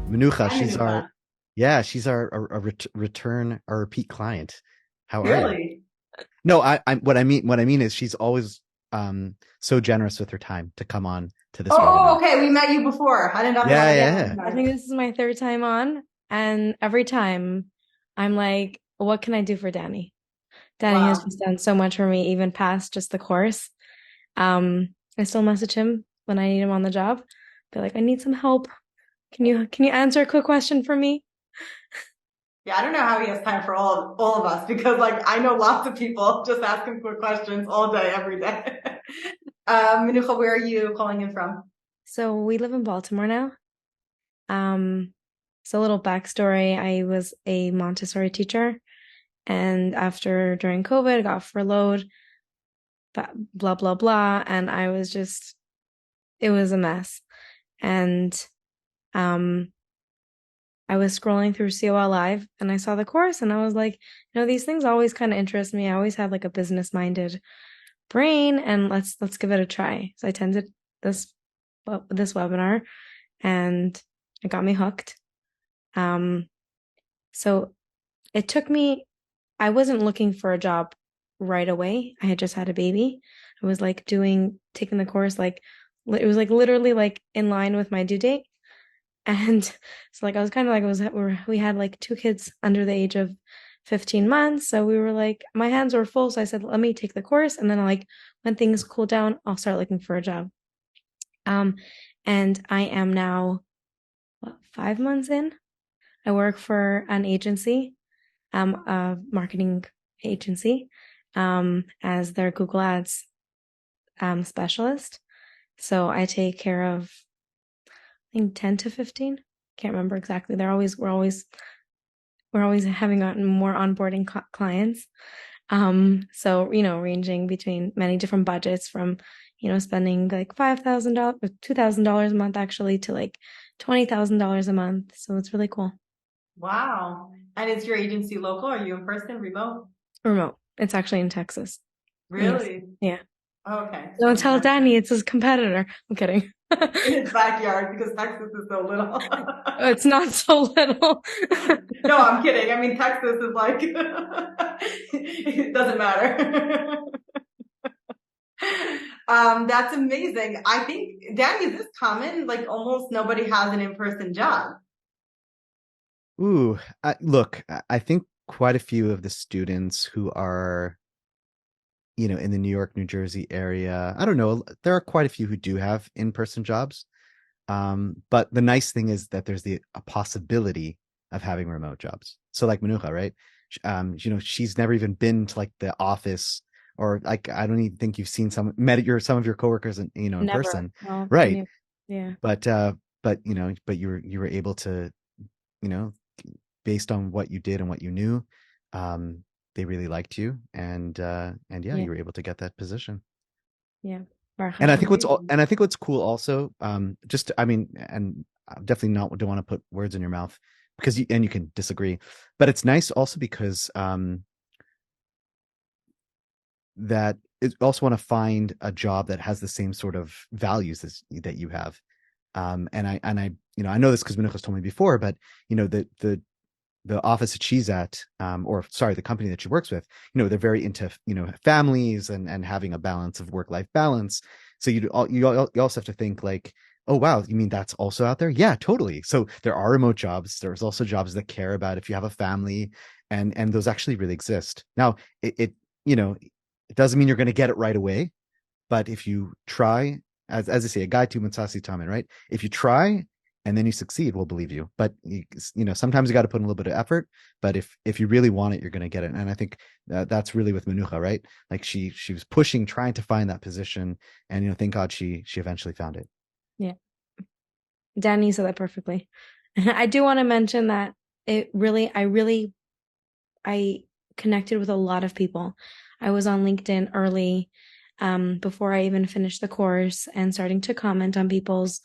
Menucha, Hi, Menucha. she's our return, our repeat client. How are you? Really? No, what I mean is she's always so generous with her time to come on to this Oh, webinar. okay. We met you before. I didn't know Yeah, that. yeah, Yeah. yeah. I think this is my third time on, and every time I'm like, what can I do for Danny? Danny has Wow. just done so much for me, even past just the course. I still message him when I need him on the job. Be like, I need some help. Can you answer a quick question for me? Yeah, I don't know how he has time for all of us because like I know lots of people just ask him quick questions all day, every day. Menucha, where are you calling in from? So we live in Baltimore now. Um, so a little backstory, I was a Montessori teacher, and after during COVID, I got furloughed, blah blah blah, and I was just it was a mess. And um I was scrolling through COL Live and I saw the course and I was like, these things always kind of interest me. I always had like a business-minded brain and let's give it a try. So I attended this this webinar and it got me hooked. Um so it took me I wasn't looking for a job right away. I had just had a baby. I was like taking the course like it was like literally like in line with my due date. And so like I was kind of like we had like two kids under the age of 15 months. So we were like my hands were full. So I said, let me take the course and then like when things cool down, I'll start looking for a job. Um and I am now 5 months in. I work for an agency, a marketing agency, as their Google Ads specialist. So I take care of I think 10 to 15. Can't remember exactly. We're always having more onboarding clients. So, ranging between many different budgets from, spending like $5,000 or $2,000 a month actually to like $20,000 a month. So it's really cool. Wow. And is your agency local? Are you in person, remote? Remote. It's actually in Texas. Yes. Really? Yeah. Okay. So Don't in tell Texas, Danny it's his competitor. I'm kidding. in his backyard because Texas is so little. It's not so little. No, I'm kidding. I mean, Texas is like, it doesn't matter. That's amazing. I think, Danny, is this common? Like almost nobody has an in-person job. Ooh, look, I think quite a few of the students who are, in the New York, New Jersey area, I don't know, there are quite a few who do have in-person jobs. But the nice thing is that there's a possibility of having remote jobs. So like Manucha, right? She's never even been to like the office, or like I don't even think you've seen some of your coworkers in Never. person, Well, right? yeah. But you were able to, you know, based on what you did and what you knew, um, they really liked you, and yeah, Yeah. you were able to get that position. Yeah. And Baruch I That's think amazing. what's cool also, just I mean, and I definitely not don't want to put words in your mouth because you can disagree, but it's nice also because that I also want to find a job that has the same sort of values as that you have. And I I know this because Minucha's told me before, but the office that she's at, or sorry, the company that she works with, they're very into, families and having a balance of work life balance. So you also have to think like, oh wow, you mean that's also out there? Yeah, totally. So there are remote jobs. There's also jobs that care about if you have a family, and those actually really exist. Now, it it doesn't mean you're going to get it right away, but if you try, as I say, a guide to Mutsasi Tamen, right? If you try and then you succeed, we'll believe you. But sometimes you got to put in a little bit of effort. But if you really want it, you're going to get it. And I think that's really with Menucha, right? Like she was pushing, trying to find that position, and thank God she eventually found it. Yeah. Danny said that perfectly. I do want to mention that I connected with a lot of people. I was on LinkedIn early, before I even finished the course and starting to comment on people's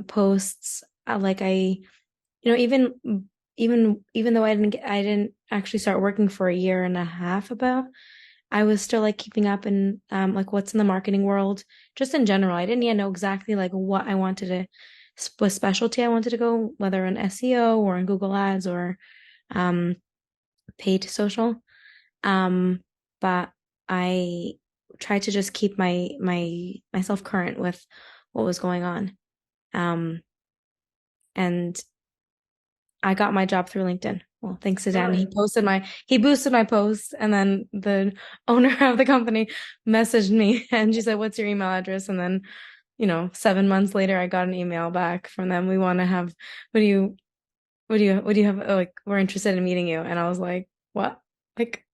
posts. Like even though I didn't actually start working for a year and a half about, I was still like keeping up and like what's in the marketing world, just in general. I didn't yet know exactly like what I wanted to specialty I wanted to go, whether in SEO or in Google Ads or um, paid social. But I tried to just keep myself current with what was going on. And I got my job through LinkedIn. Well, thanks to Dan. Really? He boosted my post, and then the owner of the company messaged me and she said, "What's your email address?" And then, 7 months later, I got an email back from them. We want to have, what do you have? Oh, like, we're interested in meeting you. And I was like, what? Like,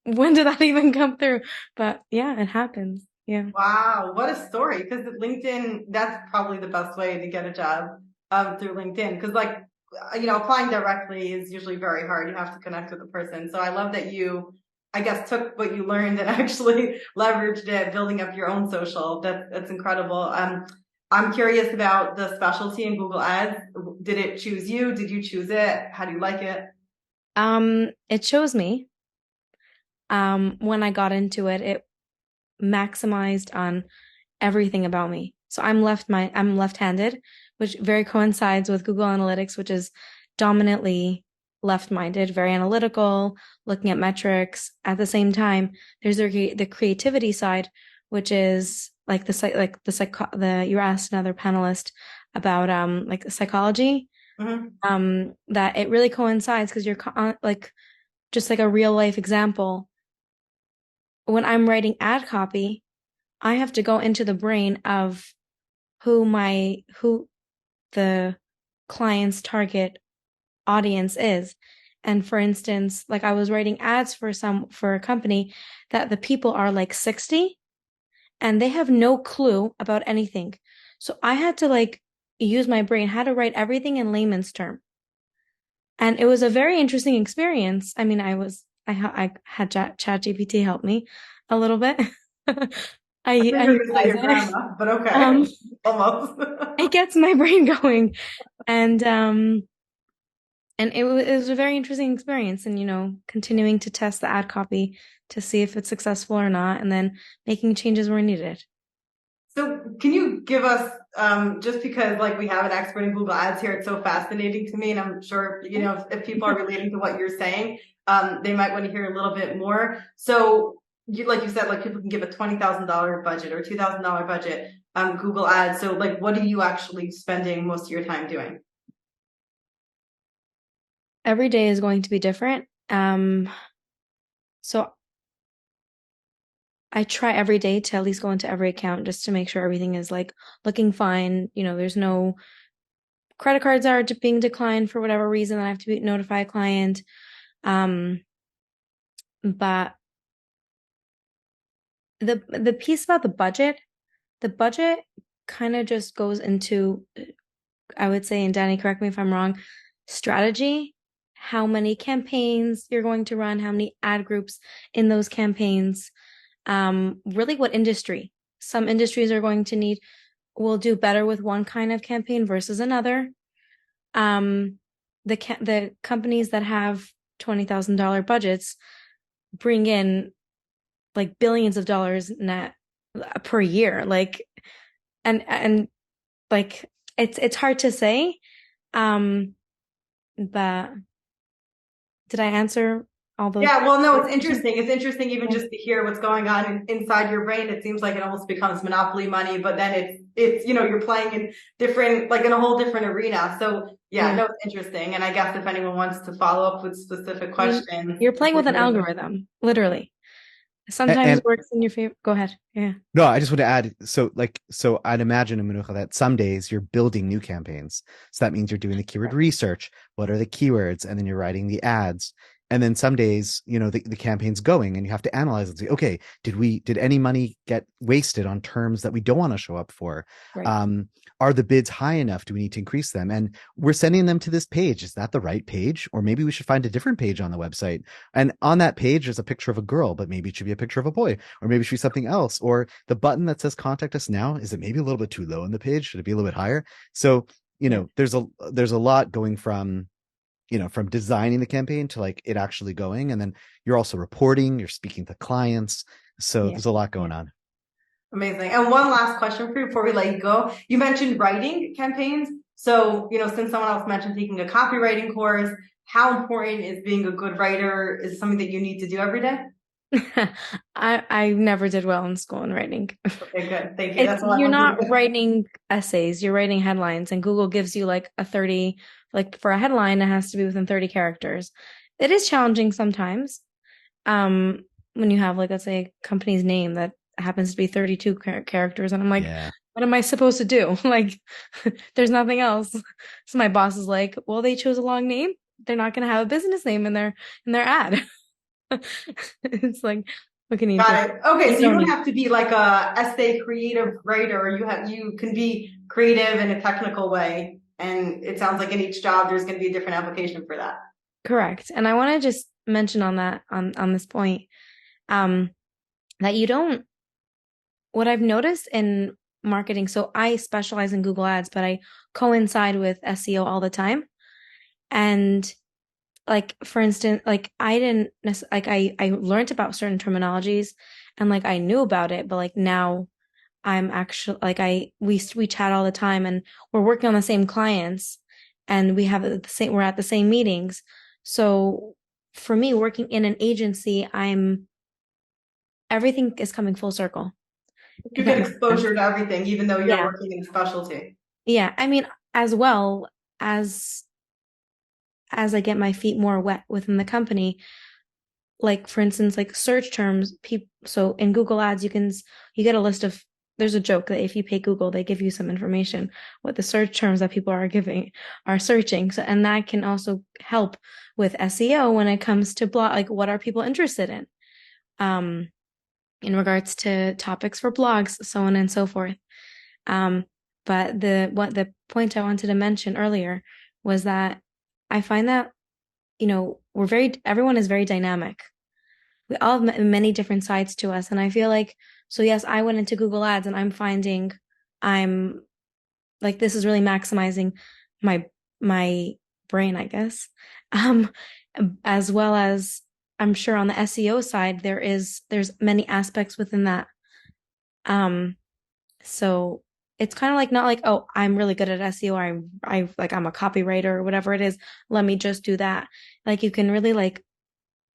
when did that even come through? But yeah, it happens. Yeah. Wow, what a story. Because LinkedIn, that's probably the best way to get a job through LinkedIn. Because, like, applying directly is usually very hard. You have to connect with the person. So I love that you, I guess, took what you learned and actually leveraged it, building up your own social. That's incredible. I'm curious about the specialty in Google Ads. Did it choose you? Did you choose it? How do you like it? It chose me. When I got into it, it maximized on everything about me. So I'm left-handed, which very coincides with Google Analytics, which is dominantly left-minded, very analytical, looking at metrics. At the same time, there's the creativity side, which is like you asked another panelist about like psychology. That it really coincides because you're like just like a real life example. When I'm writing ad copy, I have to go into the brain of who the client's target audience is. And for instance, like I was writing ads for a company that the people are like 60 and they have no clue about anything. So I had to like use my brain, how to write everything in layman's term. And it was a very interesting experience. I mean, I had ChatGPT help me a little bit. I I thought you were going to say utilize your it. grandma, but okay, Um, almost. it gets my brain going, and it was a very interesting experience, and continuing to test the ad copy to see if it's successful or not, and then making changes where needed. So can you give us, just because like we have an expert in Google Ads here, it's so fascinating to me, and I'm sure, if people are relating to what you're saying, they might want to hear a little bit more. So like you said, like people can give a $20,000 budget or $2,000 budget Google Ads. So like, what are you actually spending most of your time doing? Every day is going to be different. So I try every day to at least go into every account just to make sure everything is like looking fine. There's no credit cards are being declined for whatever reason. I have to notify a client. But the piece about the budget kind of just goes into, I would say, and Danny, correct me if I'm wrong, strategy, how many campaigns you're going to run, how many ad groups in those campaigns, really what industry. Some industries will do better with one kind of campaign versus another. The companies that have $20,000 budgets bring in like billions of dollars net per year. Like, and like it's hard to say. But did I answer all those? Yeah, well, no, it's interesting. It's interesting even Yeah. just to hear what's going on inside your brain. It seems like it almost becomes monopoly money, but then it's you're playing in different, like in a whole different arena. So yeah, no, it's interesting. And I guess if anyone wants to follow up with specific I mean, questions, you're playing with an algorithm, literally. Sometimes And it works in your favor. Go ahead. Yeah. no, I just want to add, so I'd imagine in Menucha that some days you're building new campaigns. So that means you're doing the keyword research. What are the keywords? And then you're writing the ads. And then some days, the campaign's going and you have to analyze and say, okay, did any money get wasted on terms that we don't want to show up for? Right. Are the bids high enough? Do we need to increase them? And we're sending them to this page. Is that the right page? Or maybe we should find a different page on the website. And on that page, there's a picture of a girl, but maybe it should be a picture of a boy, or maybe it should be something else. Or the button that says contact us now, is it maybe a little bit too low on the page? Should it be a little bit higher? So, there's a lot going from designing the campaign to like it actually going. And then you're also reporting, you're speaking to clients. So Yeah. there's a lot going on. Amazing. And one last question for you before we let you go. You mentioned writing campaigns. So, since someone else mentioned taking a copywriting course, how important is being a good writer? Is it something that you need to do every day? I never did well in school in writing. Okay, good. Thank you. That's all I You're wanted not to do. writing essays, you're writing headlines, and Google gives you like a 30, like for a headline, it has to be within 30 characters. It is challenging sometimes. When you have like, let's say, a company's name that happens to be 32 characters, and I'm like, Yeah. what am I supposed to do? Like, there's nothing else. So my boss is like, well, they chose a long name. They're not going to have a business name in their ad. It's like, what can you do? Got it. Okay, so You you don't don't need. have to be like a essay creative writer. You can be creative in a technical way. And it sounds like in each job there's going to be a different application for that. Correct. And I want to just mention on that on this point, um, that you don't. What I've noticed in marketing, so I specialize in Google Ads, but I coincide with SEO all the time. And like for instance, like I didn't like I learned about certain terminologies and like I knew about it, but like now I'm actually like we chat all the time and we're working on the same clients and we're at the same meetings. So for me, working in an agency, everything is coming full circle. You If that get makes sense. exposure to everything, even though you're Yeah. working in a specialty. Yeah. I mean, as well as I get my feet more wet within the company, like for instance, like search terms, people, so in Google Ads, you get a list of, there's a joke that if you pay Google, they give you some information, what the search terms that people are searching. So, and that can also help with SEO when it comes to blog, like what are people interested um, in regards to topics for blogs, so on and so forth. Um, but the point I wanted to mention earlier was that I find that, everyone is very dynamic. We all have many different sides to us. And I feel like, so yes, I went into Google Ads and I'm finding I'm like, this is really maximizing my, my brain, I guess. Um, as well as I'm sure on the SEO side, there's many aspects within that. Um, so it's kind of like, not like, oh, I'm really good at SEO, or I'm a copywriter or whatever it is. Let me just do that. Like you can really like,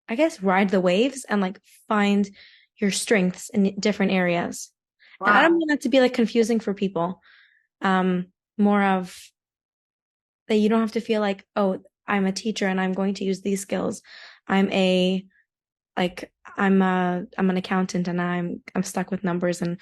I guess, ride the waves and like find your strengths in different areas. And I don't Wow. want that to be like confusing for people. Um, More of that you don't have to feel like, oh, I'm a teacher and I'm going to use these skills. I'm a I'm an accountant and I'm stuck with numbers and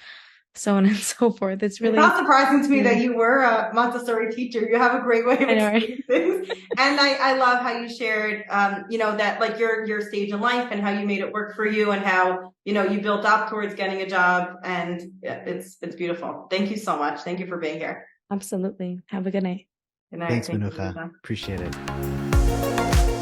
so on and so forth. It's It's really, not surprising to me yeah, that you were a Montessori teacher. You have a great way of I know, right? explaining things. And I love how you shared, that like your stage in life and how you made it work for you and how, you built up towards getting a job. And yeah, it's beautiful. Thank you so much. Thank you for being here. Absolutely. Have a good night. Good night. Thanks, Thank you, Menucha. Menucha. Appreciate it.